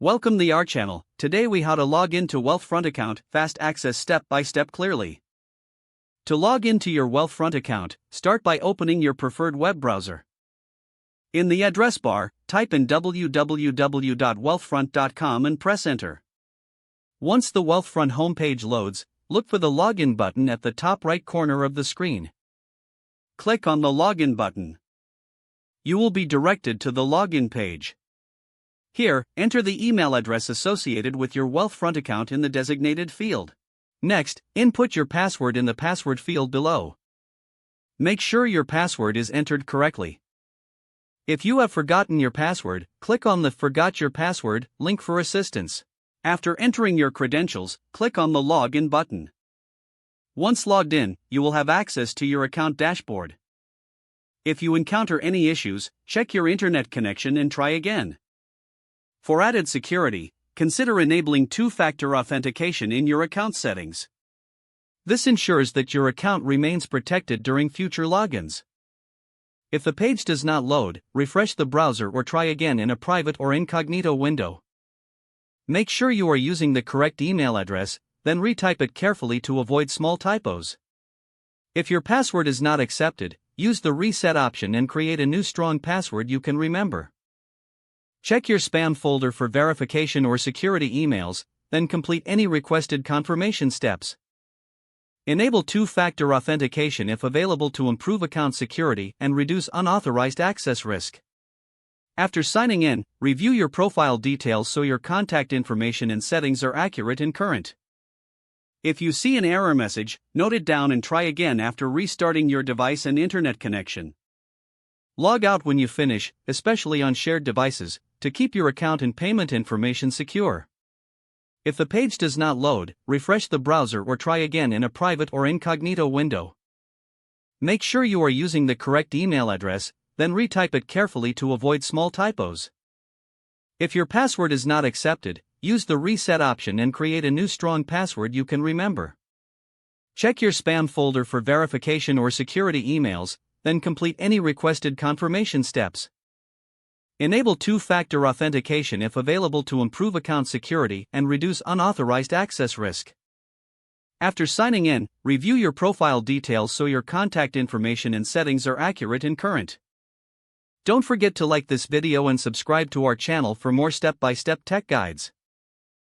Welcome to our channel. Today we how to log into Wealthfront account, fast access step by step clearly. To log into your Wealthfront account, start by opening your preferred web browser. In the address bar, type in www.wealthfront.com and press enter. Once the Wealthfront homepage loads, look for the login button at the top right corner of the screen. Click on the login button. You will be directed to the login page. Here, enter the email address associated with your Wealthfront account in the designated field. Next, input your password in the password field below. Make sure your password is entered correctly. If you have forgotten your password, click on the Forgot Your Password link for assistance. After entering your credentials, click on the Login button. Once logged in, you will have access to your account dashboard. If you encounter any issues, check your internet connection and try again. For added security, consider enabling two-factor authentication in your account settings. This ensures that your account remains protected during future logins. If the page does not load, refresh the browser or try again in a private or incognito window. Make sure you are using the correct email address, then retype it carefully to avoid small typos. If your password is not accepted, use the reset option and create a new strong password you can remember. Check your spam folder for verification or security emails, then complete any requested confirmation steps. Enable two-factor authentication if available to improve account security and reduce unauthorized access risk. After signing in, review your profile details so your contact information and settings are accurate and current. If you see an error message, note it down and try again after restarting your device and internet connection. Log out when you finish, especially on shared devices, to keep your account and payment information secure. If the page does not load, refresh the browser or try again in a private or incognito window. Make sure you are using the correct email address, then retype it carefully to avoid small typos. If your password is not accepted, use the reset option and create a new strong password you can remember. Check your spam folder for verification or security emails, then complete any requested confirmation steps. Enable two-factor authentication if available to improve account security and reduce unauthorized access risk. After signing in, review your profile details so your contact information and settings are accurate and current. Don't forget to like this video and subscribe to our channel for more step-by-step tech guides.